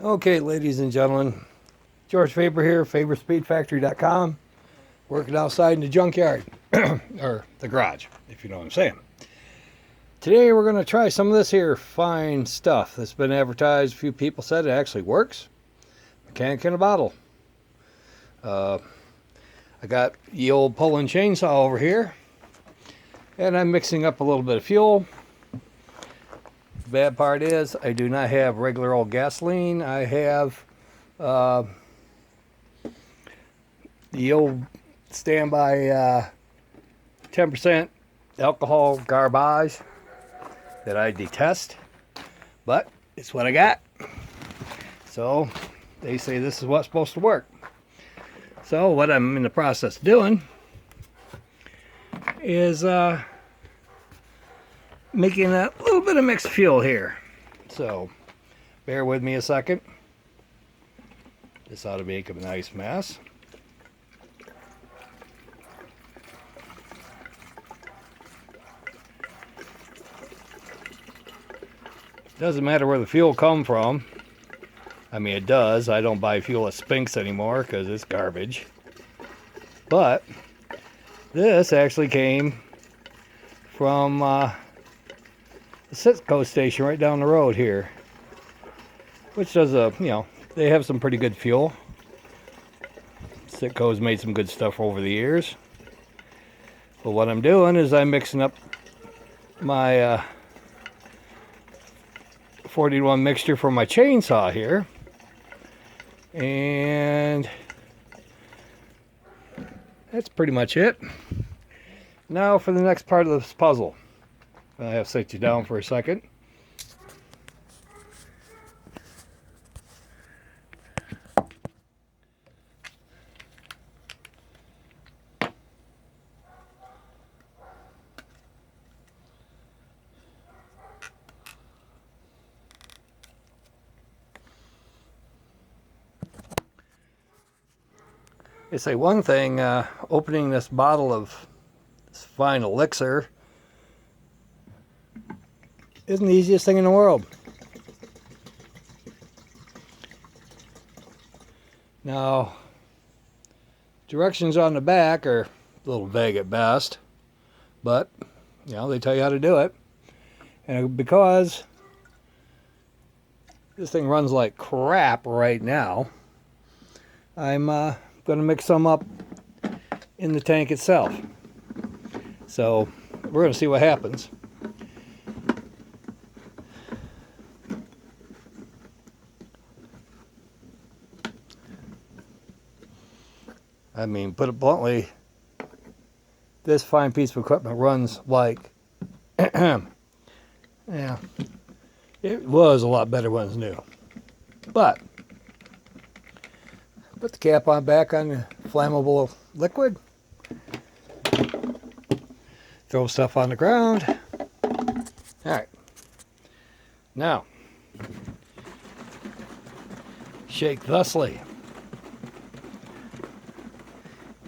Okay, ladies and gentlemen, George Faber here, FaberSpeedFactory.com, working outside in the junkyard, or the garage, if you know what I'm saying. Today we're going to try some of this here fine stuff that's been advertised. A few people said it actually works. Mechanic in a bottle. I got the old Poulan Chain Saw over here, and I'm mixing up a little bit of fuel. The bad part is I do not have regular old gasoline. I have the old standby 10% alcohol garbage that I detest, but it's what I got. So they say this is what's supposed to work. So what I'm in the process of doing is making a little bit of mixed fuel here. So bear with me a second. This ought to make a nice mess. Doesn't matter where the fuel come from. I mean, it does. I don't buy fuel at Spinks anymore because it's garbage. But this actually came from the Citgo station right down the road here, which does they have some pretty good fuel. Citgo's made some good stuff over the years. But what I'm doing is I'm mixing up my 41 mixture for my chainsaw here, and that's pretty much it. Now for the next part of this puzzle. I have to sit you down for a second. They say one thing, opening this bottle of this fine elixir isn't the easiest thing in the world. Now, directions on the back are a little vague at best, but they tell you how to do it. And because this thing runs like crap right now, I'm going to mix some up in the tank itself. So we're going to see what happens. I mean, put it bluntly, this fine piece of equipment runs like, yeah, it was a lot better when it was new. But put the cap on back on the flammable liquid. Throw stuff on the ground. Alright. Now, shake thusly.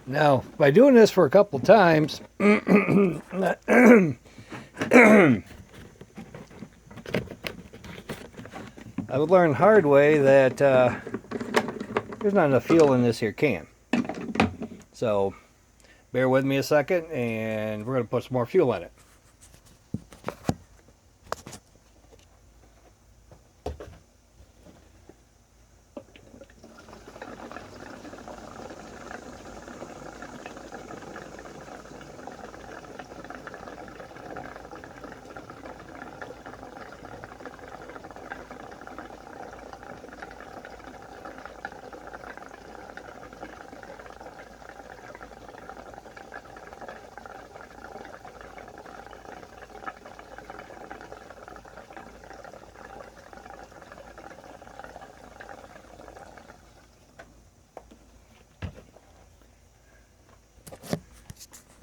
Now, by doing this for a couple times, I would learn the hard way that there's not enough fuel in this here can. So bear with me a second and we're going to put some more fuel in it.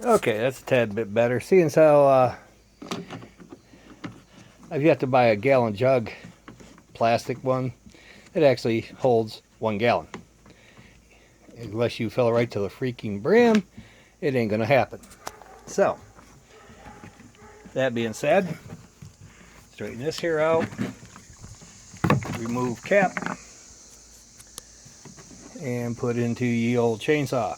Okay, that's a tad bit better. Seeing as how I've yet to buy a gallon jug, plastic one, it actually holds 1 gallon. Unless you fill it right to the freaking brim, it ain't gonna happen. So, that being said, straighten this here out, remove cap, and put into ye old chainsaw.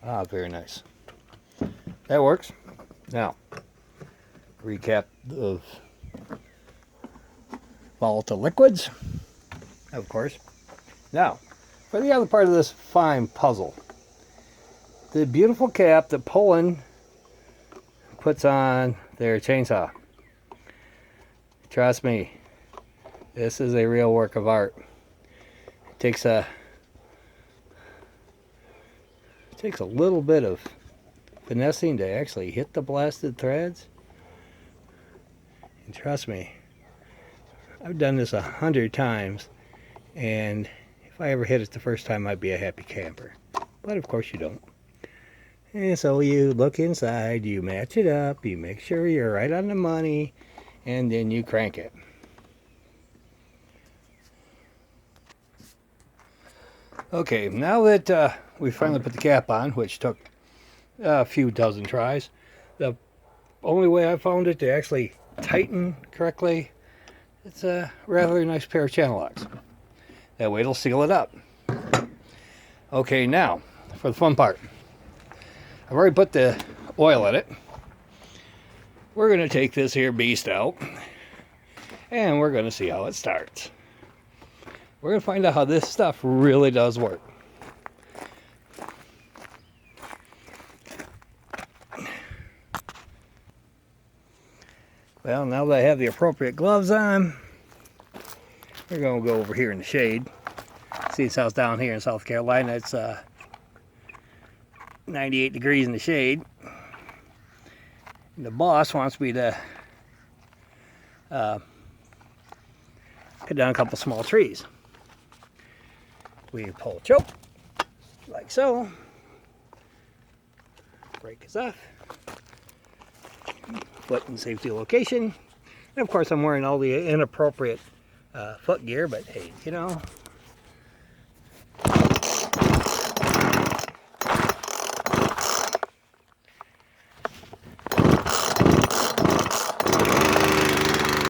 Ah, very nice. That works. Now, recap of volatile liquids, of course. Now, for the other part of this fine puzzle, the beautiful cap that Poulan puts on their chainsaw. Trust me, this is a real work of art. It takes a little bit of finessing to actually hit the blasted threads. And trust me, I've done this 100 times, and if I ever hit it the first time, I'd be a happy camper. But of course you don't. And so you look inside, you match it up, you make sure you're right on the money, and then you crank it. Okay, now that we finally put the cap on, which took a few dozen tries, the only way I found it to actually tighten correctly, it's a rather nice pair of channel locks. That way it'll seal it up. Okay, now for the fun part. I've already put the oil in it. We're going to take this here beast out, and we're going to see how it starts. We're going to find out how this stuff really does work. Well, now that I have the appropriate gloves on, we're going to go over here in the shade. See, this house down here in South Carolina, it's 98 degrees in the shade. And the boss wants me to cut down a couple small trees. We pull a choke, like so. Break this off. Foot in safety location. And of course I'm wearing all the inappropriate foot gear, but hey, you know,